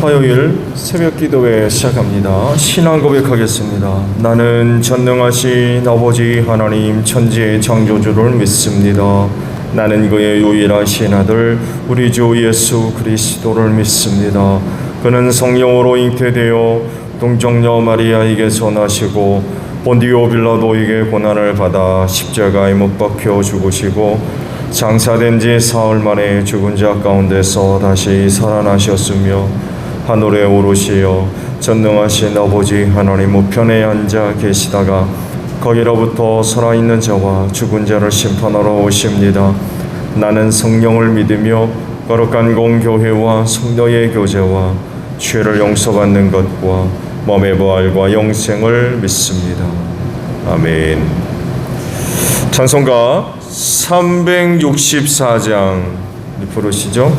화요일 새벽 기도회 시작합니다. 신앙 고백하겠습니다. 나는 전능하신 아버지 하나님 천지의 창조주를 믿습니다. 나는 그의 유일하신 아들 우리 주 예수 그리스도를 믿습니다. 그는 성령으로 잉태되어 동정녀 마리아에게서 나시고 본디오 빌라도에게 고난을 받아 십자가에 못 박혀 죽으시고 장사된 지 사흘 만에 죽은 자 가운데서 다시 살아나셨으며 하늘에 오르시어 전능하신 아버지 하나님 우편에 앉아 계시다가 거기로부터 살아있는 자와 죽은 자를 심판하러 오십니다. 나는 성령을 믿으며 거룩한 공교회와 성도의 교제와 죄를 용서받는 것과 몸의 부활과 영생을 믿습니다. 아멘. 찬송가 364장 부르시죠.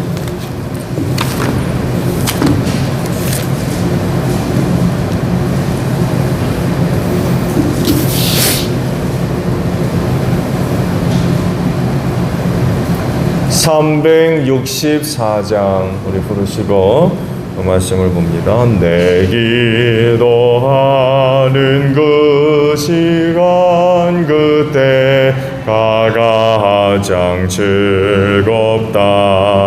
(364장) 우리 부르시고 말씀을 봅니다. 내 기도하는 그 시간 그때가 가장 즐겁다.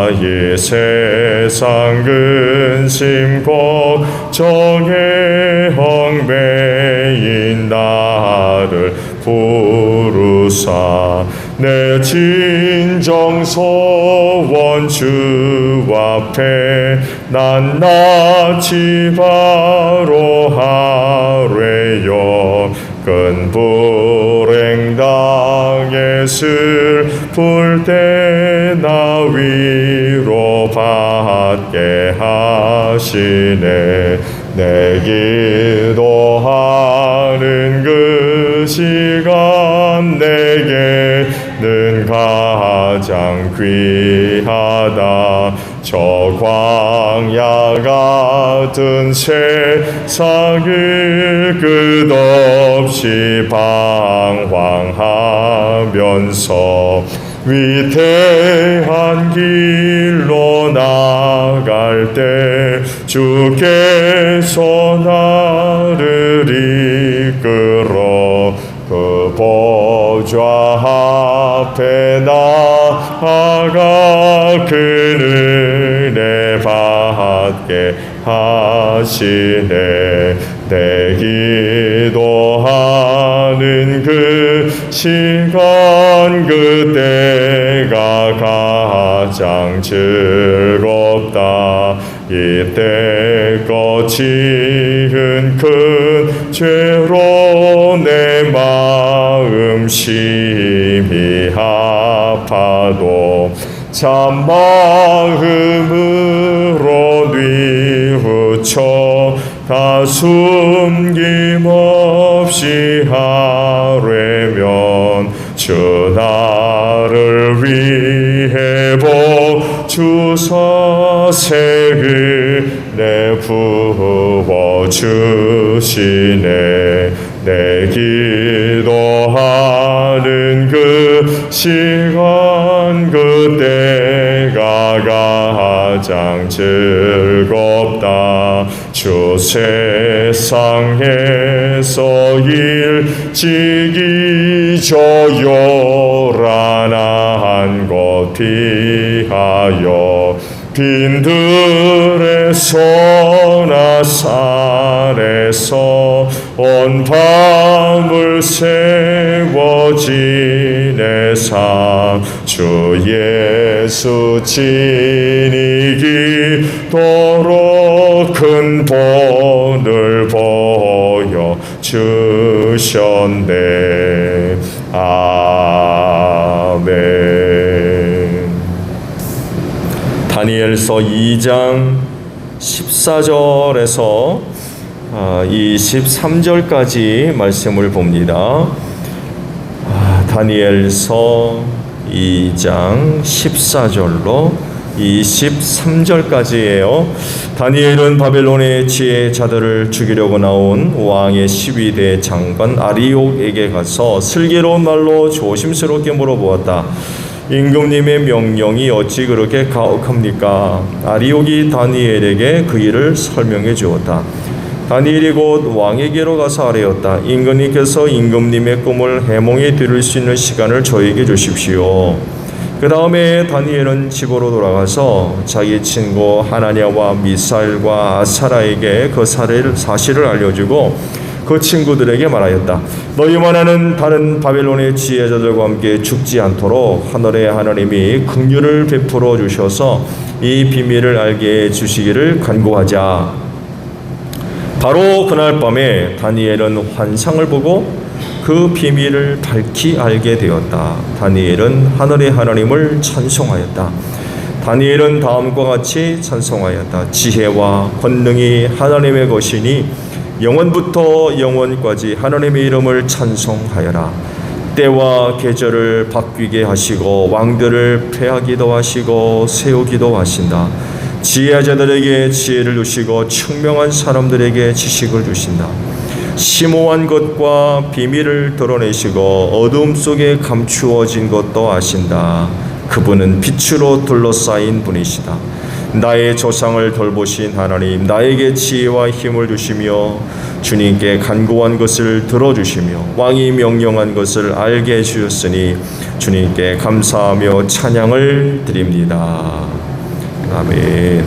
이 세상 근심 걱정에 헝배인 나를 부르사 내 진정 소원 주 앞에 낱낱이 바로 하뢰요. 큰 불행 당해 슬플 때 나 위로 받게 하시네. 내 기도하는 그 시간 내게는 가장 귀하다. 저 광야 같은 세상을 끝없이 방황하면서 위대한 길로 나갈 때 주께서 나를 이끌어 그 보좌 앞에 나아가 그 은혜 받게 하시네. 내 기도하는 그 시간 그때가 가장 즐겁다. 이때껏 지은 큰 죄로 내 마음 심히 아파도 참 마음으로 뉘우쳐 다 숨김없이 하려면 주 나를 위해 복주사 새 은혜 부어주시네. 내 기도하는 그 시간 그때가 가장 즐겁다. 주 세상에서 일찍이 저 요란한 곳 피하여 빈들의 소나 산에서 온 밤을 세워 지내사 주 예수 지니기도록 큰 본을 보여 주셨네. 아멘. 다니엘서 2장 14절에서 23절까지 말씀을 봅니다. 다니엘서 2장 14절로 23절까지예요. 다니엘은 바벨론의 지혜자들을 죽이려고 나온 왕의 12대 장관 아리옥에게 가서 슬기로운 말로 조심스럽게 물어보았다. 임금님의 명령이 어찌 그렇게 가혹합니까? 아리옥이 다니엘에게 그 일을 설명해 주었다. 다니엘이 곧 왕에게로 가서 아뢰었다. 임금님께서 임금님의 꿈을 해몽해 드릴 수 있는 시간을 저에게 주십시오. 그 다음에 다니엘은 집으로 돌아가서 자기 친구 하나냐와 미사엘과 아사라에게 그 사실을 알려주고 그 친구들에게 말하였다. 너희만하는 다른 바벨론의 지혜자들과 함께 죽지 않도록 하늘의 하나님이 긍휼을 베풀어 주셔서 이 비밀을 알게 해주시기를 간구하자. 바로 그날 밤에 다니엘은 환상을 보고 그 비밀을 밝히 알게 되었다. 다니엘은 하늘의 하나님을 찬송하였다. 다니엘은 다음과 같이 찬송하였다. 지혜와 권능이 하나님의 것이니 영원부터 영원까지 하나님의 이름을 찬송하여라. 때와 계절을 바뀌게 하시고 왕들을 패하기도 하시고 세우기도 하신다. 지혜자들에게 지혜를 주시고 청명한 사람들에게 지식을 주신다. 심오한 것과 비밀을 드러내시고 어둠 속에 감추어진 것도 아신다. 그분은 빛으로 둘러싸인 분이시다. 나의 조상을 돌보신 하나님, 나에게 지혜와 힘을 주시며 주님께 간구한 것을 들어주시며 왕이 명령한 것을 알게 해주셨으니 주님께 감사하며 찬양을 드립니다. 아멘.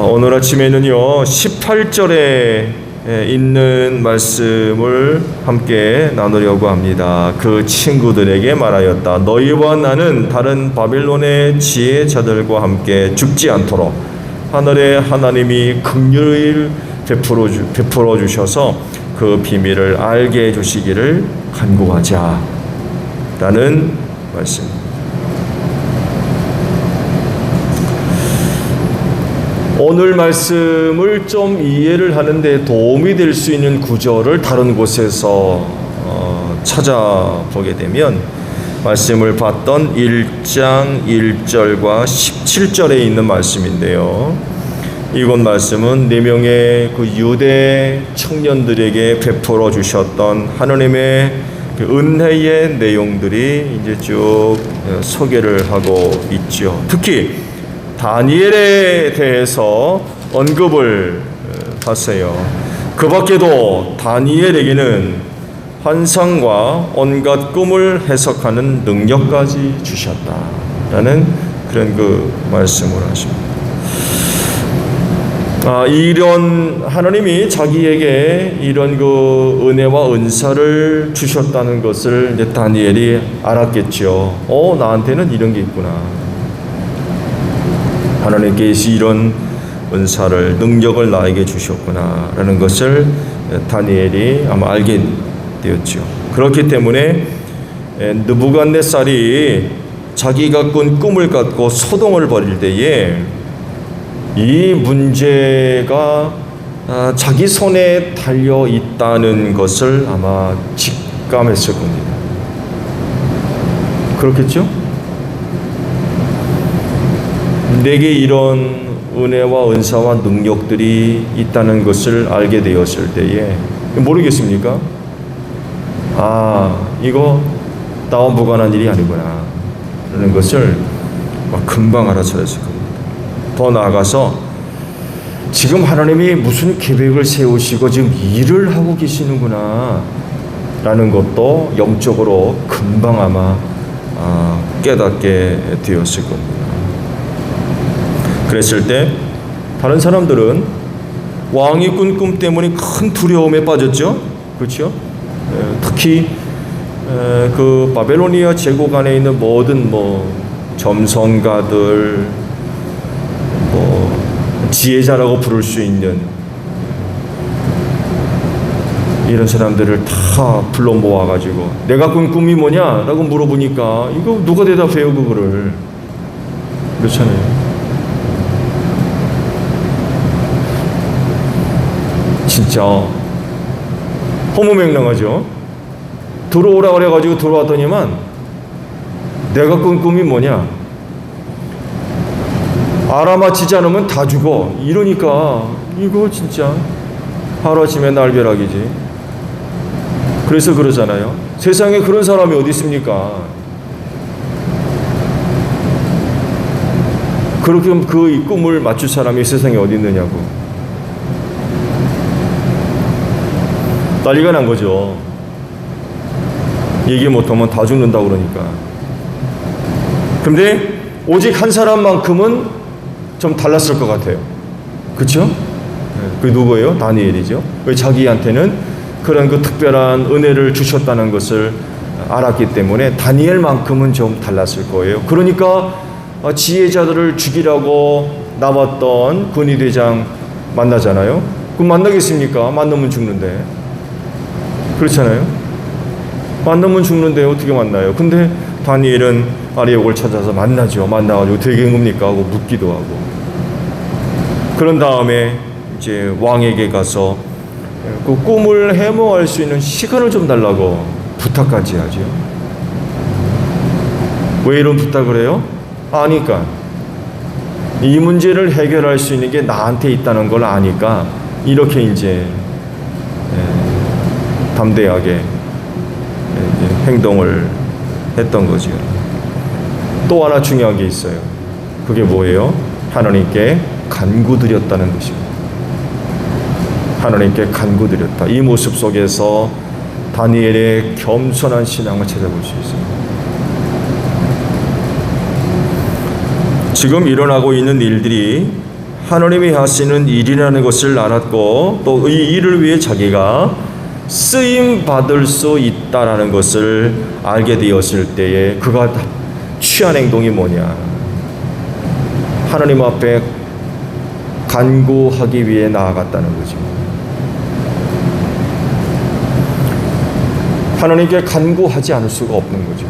오늘 아침에는요 18절에 있는 말씀을 함께 나누려고 합니다. 그 친구들에게 말하였다. 너희와 나는 다른 바벨론의 지혜자들과 함께 죽지 않도록 하늘의 하나님이 긍휼을 베풀어 주셔서 그 비밀을 알게 해주시기를 간구하자 라는 말씀. 오늘 말씀을 좀 이해를 하는데 도움이 될 수 있는 구절을 다른 곳에서 찾아보게 되면 말씀을 봤던 1장 1절과 17절에 있는 말씀인데요. 이곳 말씀은 4명의 그 유대 청년들에게 베풀어 주셨던 하나님의 그 은혜의 내용들이 이제 쭉 소개를 하고 있죠. 특히 다니엘에 대해서 언급을 하세요. 그 밖에도 다니엘에게는 환상과 온갖 꿈을 해석하는 능력까지 주셨다라는 그런 그 말씀을 하십니다. 이런 하나님이 자기에게 이런 그 은혜와 은사를 주셨다는 것을 이제 다니엘이 알았겠죠. 나한테는 이런 게 있구나. 하나님께서 이런 은사를 능력을 나에게 주셨구나라는 것을 다니엘이 아마 알게 되었죠. 그렇기 때문에 느부갓네살이 자기가 꾼 꿈을 갖고 소동을 벌일 때에 이 문제가 자기 손에 달려 있다는 것을 아마 직감했을 겁니다. 그렇겠죠? 내게 이런 은혜와 은사와 능력들이 있다는 것을 알게 되었을 때에 모르겠습니까? 이거 나와 무관한 일이 아니구나 라는 것을 금방 알아차렸을 겁니다. 더 나아가서 지금 하나님이 무슨 계획을 세우시고 지금 일을 하고 계시는구나 라는 것도 영적으로 금방 아마 깨닫게 되었을 겁니다. 그랬을 때 다른 사람들은 왕이 꾼 꿈 때문에 큰 두려움에 빠졌죠. 그렇죠? 특히 그 바벨로니아 제국 안에 있는 모든 점성가들, 지혜자라고 부를 수 있는 이런 사람들을 다 불러 모아가지고 내가 꾼 꿈이 뭐냐라고 물어보니까 이거 누가 대답해요 그거를. 그렇잖아요. 진짜 허무맹랑하죠. 들어오라 그래가지고 들어왔더니만 내가 꾼 꿈이 뭐냐, 알아맞히지 않으면 다 죽어 이러니까 이거 진짜 하루아침에 날벼락이지. 그래서 그러잖아요. 세상에 그런 사람이 어디 있습니까? 그렇게 그 꿈을 맞출 사람이 세상에 어디 있느냐고. 난리가 난 거죠. 얘기 못하면 다 죽는다고 그러니까. 근데 오직 한 사람만큼은 좀 달랐을 것 같아요. 그렇죠? 그 누구예요? 다니엘이죠. 왜 자기한테는 그런 그 특별한 은혜를 주셨다는 것을 알았기 때문에 다니엘만큼은 좀 달랐을 거예요. 그러니까 지혜자들을 죽이라고 나왔던 군의대장 만나잖아요. 그럼 만나겠습니까? 만나면 죽는데. 그렇잖아요. 만나면 죽는데 어떻게 만나요? 근데 다니엘은 아리옥을 찾아서 만나죠. 만나가지고 되게 겁니까? 하고 묻기도 하고. 그런 다음에 이제 왕에게 가서 그 꿈을 해몽할 수 있는 시간을 좀 달라고 부탁까지 하죠. 왜 이런 부탁을 해요? 아니까. 이 문제를 해결할 수 있는 게 나한테 있다는 걸 아니까 이렇게 이제 담대하게 행동을 했던 거죠. 또 하나 중요한 게 있어요. 그게 뭐예요? 하나님께 간구드렸다는 것입니다. 하나님께 간구드렸다. 이 모습 속에서 다니엘의 겸손한 신앙을 찾아볼 수 있습니다. 지금 일어나고 있는 일들이 하나님이 하시는 일이라는 것을 알았고 또 이 일을 위해 자기가 쓰임 받을 수 있다라는 것을 알게 되었을 때에 그가 취한 행동이 뭐냐? 하나님 앞에 간구하기 위해 나아갔다는 거죠. 하나님께 간구하지 않을 수가 없는 거죠.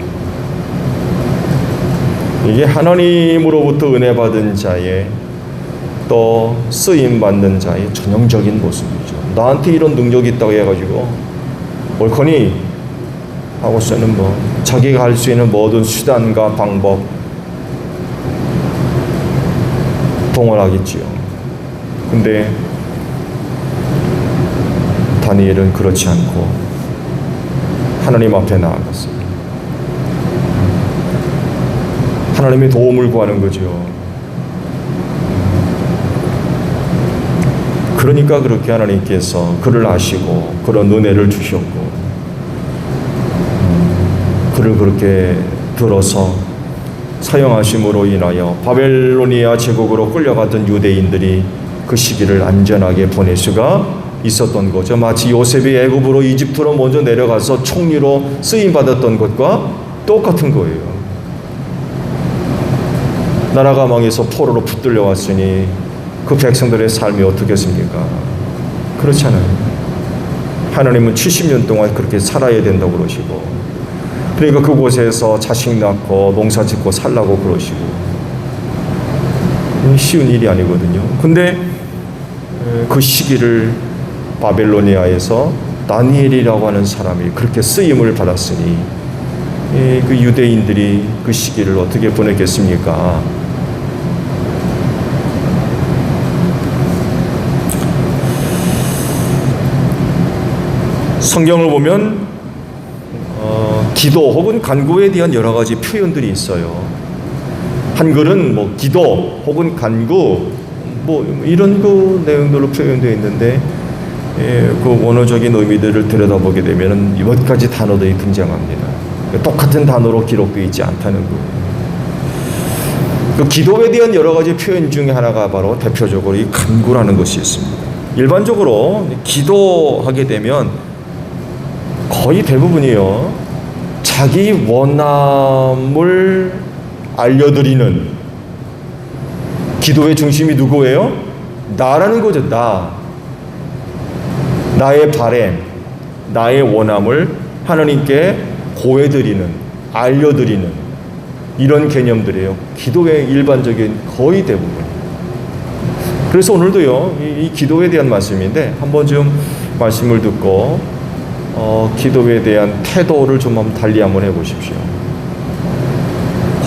이게 하나님으로부터 은혜 받은 자의 또 쓰임 받는 자의 전형적인 모습이죠. 나한테 이런 능력이 있다고 해가지고 옳거니 하고서는 뭐 자기가 할 수 있는 모든 수단과 방법 동원하겠지요. 근데 다니엘은 그렇지 않고 하나님 앞에 나아갔어요. 하나님의 도움을 구하는 거죠. 그러니까 그렇게 하나님께서 그를 아시고 그런 은혜를 주셨고 그를 그렇게 들어서 사용하심으로 인하여 바벨로니아 제국으로 끌려갔던 유대인들이 그 시기를 안전하게 보낼 수가 있었던 거죠. 마치 요셉이 애굽으로 이집트로 먼저 내려가서 총리로 쓰임 받았던 것과 똑같은 거예요. 나라가 망해서 포로로 붙들려 왔으니 그 백성들의 삶이 어떻겠습니까? 그렇잖아요. 하나님은 70년 동안 그렇게 살아야 된다고 그러시고 그러니까 그곳에서 자식 낳고 농사 짓고 살라고 그러시고 쉬운 일이 아니거든요. 근데 그 시기를 바벨로니아에서 다니엘이라고 하는 사람이 그렇게 쓰임을 받았으니 그 유대인들이 그 시기를 어떻게 보냈겠습니까? 성경을 보면 기도 혹은 간구에 대한 여러 가지 표현들이 있어요. 한글은 뭐 기도 혹은 간구 뭐 이런 그 내용들로 표현되어 있는데 그 원어적인 의미들을 들여다보게 되면 몇 가지 단어들이 등장합니다. 똑같은 단어로 기록되어 있지 않다는 거예요. 그 기도에 대한 여러 가지 표현 중에 하나가 바로 대표적으로 이 간구라는 것이 있습니다. 일반적으로 기도하게 되면 거의 대부분이요. 자기 원함을 알려드리는 기도의 중심이 누구예요? 나라는 거죠. 나의 바램, 나의 원함을 하나님께 고해드리는, 알려드리는 이런 개념들이에요. 기도의 일반적인 거의 대부분. 그래서 오늘도요, 이 기도에 대한 말씀인데 한번 좀 말씀을 듣고 기도에 대한 태도를 좀 한번 달리 한번 해보십시오.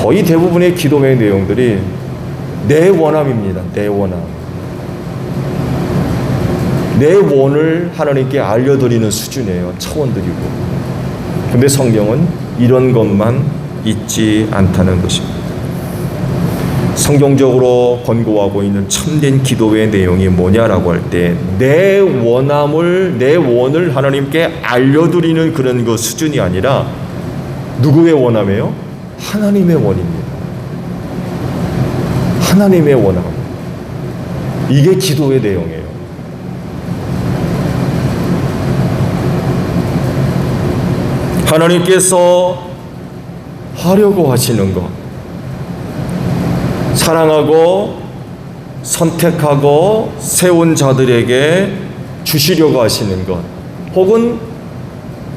거의 대부분의 기도의 내용들이 내 원함입니다. 내 원함. 내 원을 하나님께 알려드리는 수준이에요. 차원들이고. 근데 성경은 이런 것만 있지 않다는 것입니다. 성경적으로 권고하고 있는 참된 기도의 내용이 뭐냐라고 할 때 내 원을 하나님께 알려드리는 그런 그 수준이 아니라 누구의 원함이에요? 하나님의 원입니다. 하나님의 원함. 이게 기도의 내용이에요. 하나님께서 하려고 하시는 것, 사랑하고 선택하고 세운 자들에게 주시려고 하시는 것, 혹은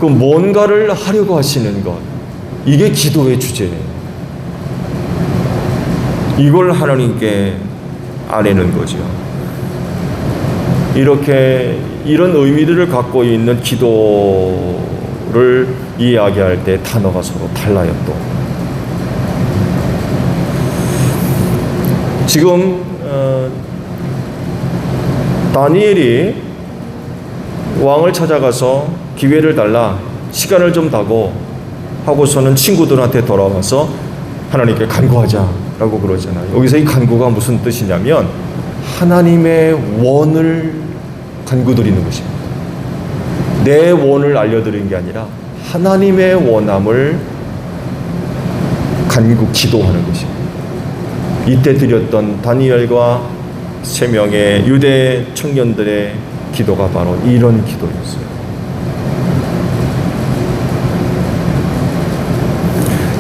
그 뭔가를 하려고 하시는 것, 이게 기도의 주제예요. 이걸 하나님께 아뢰는 거죠. 이런 의미들을 갖고 있는 기도를 이야기할 때 단어가 서로 달라요. 또 지금 다니엘이 왕을 찾아가서 기회를 달라, 시간을 좀 다고 하고서는 친구들한테 돌아와서 하나님께 간구하자라고 그러잖아요. 여기서 이 간구가 무슨 뜻이냐면 하나님의 원을 간구드리는 것입니다. 내 원을 알려드리는 게 아니라 하나님의 원함을 기도하는 것입니다. 이때 드렸던 다니엘과 3명의 유대 청년들의 기도가 바로 이런 기도였어요.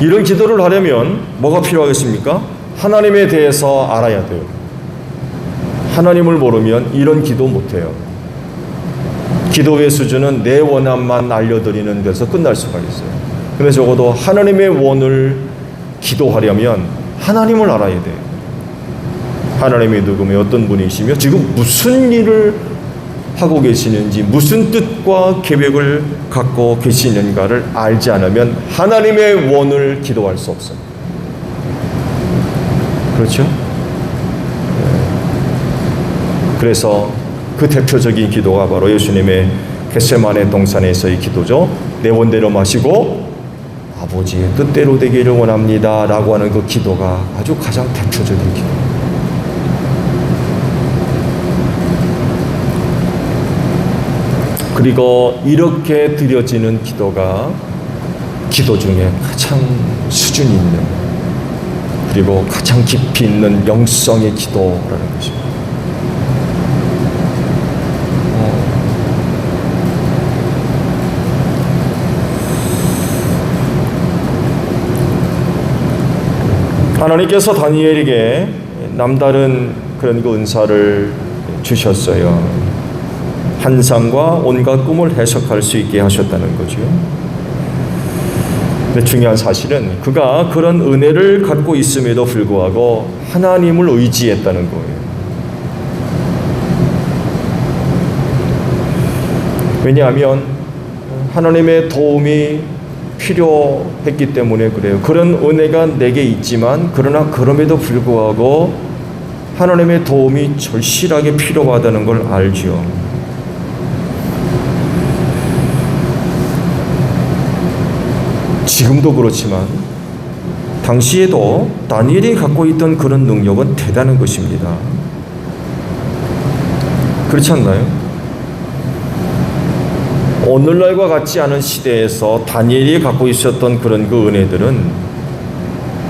이런 기도를 하려면 뭐가 필요하겠습니까? 하나님에 대해서 알아야 돼요. 하나님을 모르면 이런 기도 못해요. 기도의 수준은 내 원함만 알려드리는 데서 끝날 수가 있어요. 근데 적어도 하나님의 원을 기도하려면 하나님을 알아야 돼요. 하나님이 누구며 어떤 분이시며 지금 무슨 일을 하고 계시는지, 무슨 뜻과 계획을 갖고 계시는가를 알지 않으면 하나님의 원을 기도할 수 없어요. 그렇죠? 그래서 그 대표적인 기도가 바로 예수님의 겟세마네 동산에서의 기도죠. 내 원대로 마시고 아버지의 뜻대로 되기를 원합니다 라고 하는 그 기도가 아주 가장 대표적인 기도. 그리고 이렇게 드려지는 기도가 기도 중에 가장 수준이 있는, 그리고 가장 깊이 있는 영성의 기도라는 것입니다. 하나님께서 다니엘에게 남다른 그런 그 은사를 주셨어요. 환상과 온갖 꿈을 해석할 수 있게 하셨다는 거죠. 근데 중요한 사실은 그가 그런 은혜를 갖고 있음에도 불구하고 하나님을 의지했다는 거예요. 왜냐하면 하나님의 도움이 필요했기 때문에 그래요. 그런 은혜가 내게 있지만 그러나 그럼에도 불구하고 하나님의 도움이 절실하게 필요하다는 걸 알죠. 지금도 그렇지만 당시에도 다니엘이 갖고 있던 그런 능력은 대단한 것입니다. 그렇지 않나요? 오늘날과 같지 않은 시대에서 다니엘이 갖고 있었던 그런 그 은혜들은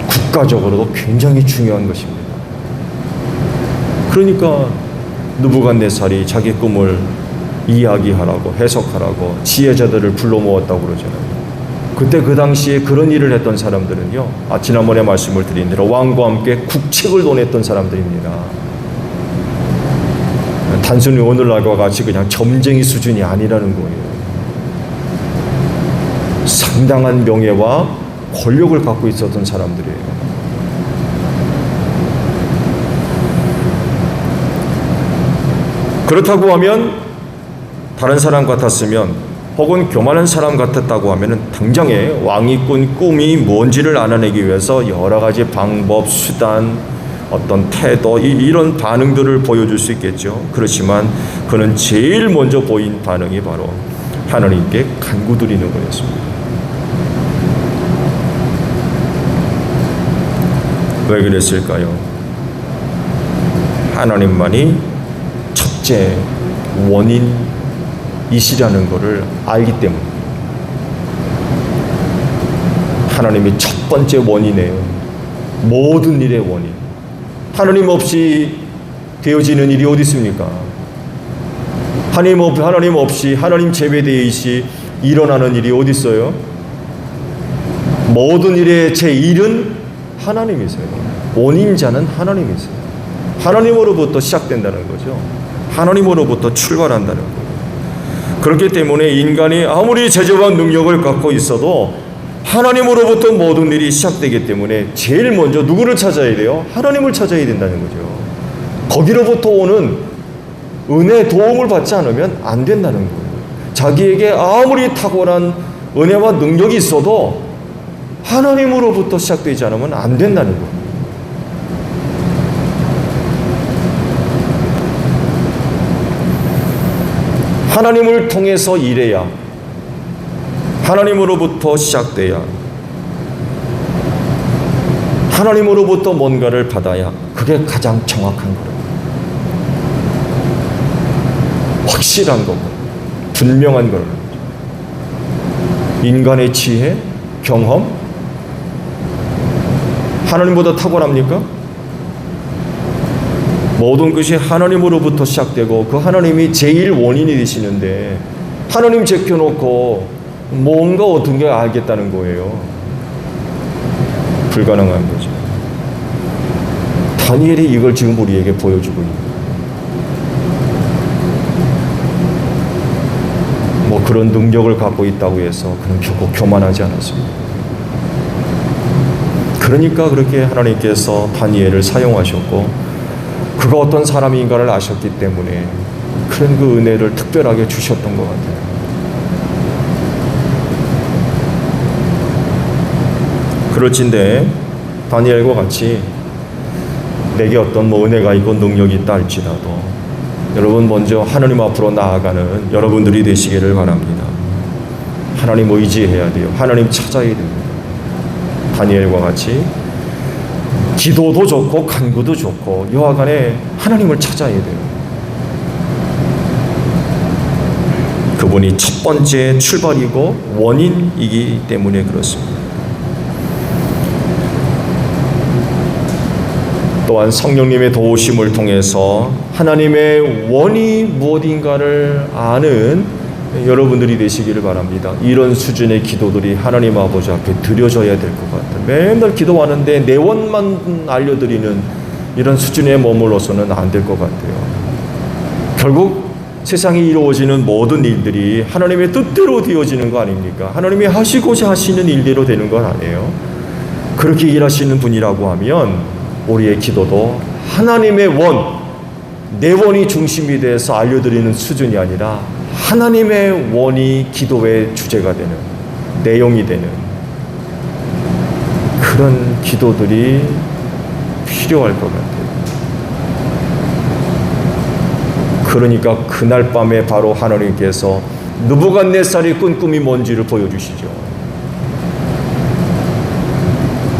국가적으로도 굉장히 중요한 것입니다. 그러니까 느부갓네살이 자기 꿈을 이야기하라고, 해석하라고 지혜자들을 불러 모았다고 그러잖아요. 그때 그 당시에 그런 일을 했던 사람들은요, 지난번에 말씀을 드린 대로 왕과 함께 국책을 논했던 사람들입니다. 단순히 오늘날과 같이 그냥 점쟁이 수준이 아니라는 거예요. 상당한 명예와 권력을 갖고 있었던 사람들이에요. 그렇다고 하면 다른 사람 같았으면, 혹은 교만한 사람 같았다고 하면 당장에 왕이 꾼 꿈이 뭔지를 알아내기 위해서 여러 가지 방법, 수단, 어떤 태도, 이런 반응들을 보여줄 수 있겠죠. 그렇지만 그는 제일 먼저 보인 반응이 바로 하나님께 간구드리는 거였습니다. 왜 그랬을까요? 하나님만이 첫째 원인이시라는 것을 알기 때문에 하나님이 첫 번째 원인이에요. 모든 일의 원인. 하나님 없이 되어지는 일이 어디 있습니까? 하나님 없이 하나님 제외되어 일어나는 일이 어디 있어요? 모든 일의 제1은 하나님이세요. 원인자는 하나님이세요. 하나님으로부터 시작된다는 거죠. 하나님으로부터 출발한다는 거예요. 그렇기 때문에 인간이 아무리 제재와 능력을 갖고 있어도 하나님으로부터 모든 일이 시작되기 때문에 제일 먼저 누구를 찾아야 돼요? 하나님을 찾아야 된다는 거죠. 거기로부터 오는 은혜 도움을 받지 않으면 안 된다는 거예요. 자기에게 아무리 탁월한 은혜와 능력이 있어도 하나님으로부터 시작되지 않으면 안 된다는 거예요. 하나님을 통해서 일해야, 하나님으로부터 시작돼야, 하나님으로부터 뭔가를 받아야 그게 가장 정확한 거예요. 확실한 거고 분명한 거예요. 인간의 지혜, 경험, 하나님보다 탁월합니까? 모든 것이 하나님으로부터 시작되고 그 하나님이 제일 원인이 되시는데 하나님 제껴놓고 뭔가 어떤 게 알겠다는 거예요. 불가능한 거죠. 다니엘이 이걸 지금 우리에게 보여주고 있는 거예요. 뭐 그런 능력을 갖고 있다고 해서 그는 결코 교만하지 않았습니다. 그러니까 그렇게 하나님께서 다니엘을 사용하셨고 그가 어떤 사람인가를 아셨기 때문에 그런 그 은혜를 특별하게 주셨던 것 같아요. 그럴진데 다니엘과 같이 내게 어떤 뭐 은혜가 있고 능력이 있다 할지라도 여러분 먼저 하나님 앞으로 나아가는 여러분들이 되시기를 바랍니다. 하나님 의지해야 돼요. 하나님 찾아야 됩니다. 다니엘과 같이 기도도 좋고 간구도 좋고 여하간에 하나님을 찾아야 돼요. 그분이 첫 번째 출발이고 원인이기 때문에 그렇습니다. 또한 성령님의 도우심을 통해서 하나님의 원이 무엇인가를 아는 여러분들이 되시기를 바랍니다. 이런 수준의 기도들이 하나님 아버지 앞에 드려져야 될 것 같아요. 맨날 기도하는데 내 원만 알려드리는 이런 수준에 머물러서는 안 될 것 같아요. 결국 세상에 이루어지는 모든 일들이 하나님의 뜻대로 되어지는 거 아닙니까? 하나님이 하시고자 하시는 일대로 되는 건 아니에요. 그렇게 일하시는 분이라고 하면 우리의 기도도 하나님의 원, 내 원이 중심이 돼서 알려드리는 수준이 아니라 하나님의 원이 기도의 주제가 되는, 내용이 되는 그런 기도들이 필요할 것 같아요. 그러니까 그날 밤에 바로 하나님께서 느부갓네살이 꾼 꿈이 뭔지를 보여주시죠.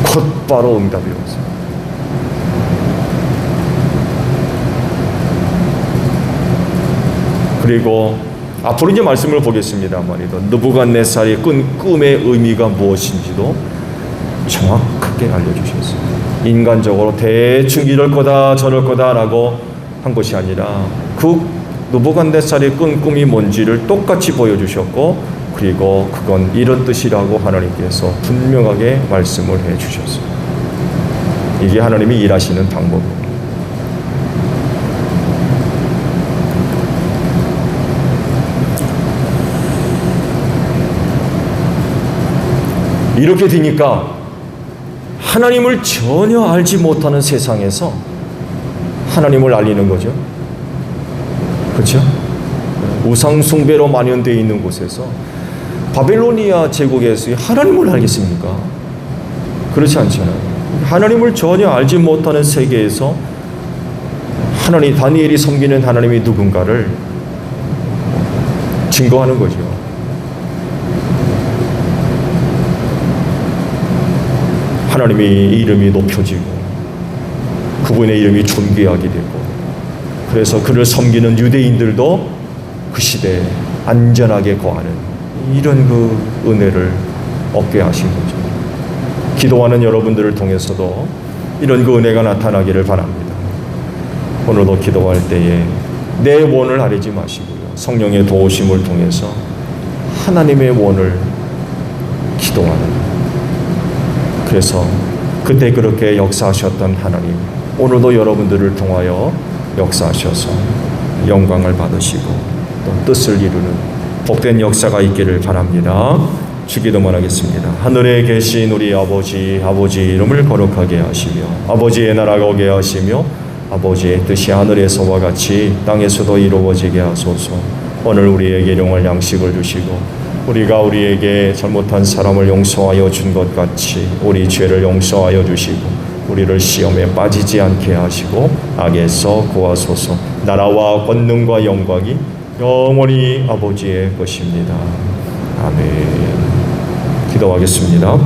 곧바로 응답이 왔어요. 그리고 앞으로 이제 말씀을 보겠습니다만이도 느부갓네살이 꾼 꿈의 의미가 무엇인지도 정확하게 알려주셨어요. 인간적으로 대충 이럴 거다 저럴 거다라고 한 것이 아니라 그 느부갓네살이 꾼 꿈이 뭔지를 똑같이 보여주셨고 그리고 그건 이런 뜻이라고 하나님께서 분명하게 말씀을 해주셨어요. 이게 하나님이 일하시는 방법입니다. 이렇게 되니까 하나님을 전혀 알지 못하는 세상에서 하나님을 알리는 거죠. 그렇죠? 우상 숭배로 만연되어 있는 곳에서 바벨로니아 제국에서 하나님을 알겠습니까? 그렇지 않잖아요. 하나님을 전혀 알지 못하는 세계에서 다니엘이 섬기는 하나님이 누군가를 증거하는 거죠. 하나님의 이름이 높여지고 그분의 이름이 존귀하게 되고 그래서 그를 섬기는 유대인들도 그 시대에 안전하게 거하는 이런 그 은혜를 얻게 하신 거죠. 기도하는 여러분들을 통해서도 이런 그 은혜가 나타나기를 바랍니다. 오늘도 기도할 때에 내 원을 아뢰지 마시고요. 성령의 도우심을 통해서 하나님의 원을 기도하는, 그래서 그때 그렇게 역사하셨던 하나님, 오늘도 여러분들을 통하여 역사하셔서 영광을 받으시고 또 뜻을 이루는 복된 역사가 있기를 바랍니다. 주기도만 하겠습니다. 하늘에 계신 우리 아버지, 아버지 이름을 거룩하게 하시며 아버지의 나라가 오게 하시며 아버지의 뜻이 하늘에서와 같이 땅에서도 이루어지게 하소서. 오늘 우리에게 일용할 양식을 주시고 우리가 우리에게 잘못한 사람을 용서하여 준 것 같이 우리 죄를 용서하여 주시고 우리를 시험에 빠지지 않게 하시고 악에서 구하소서. 나라와 권능과 영광이 영원히 아버지의 것입니다. 아멘. 기도하겠습니다.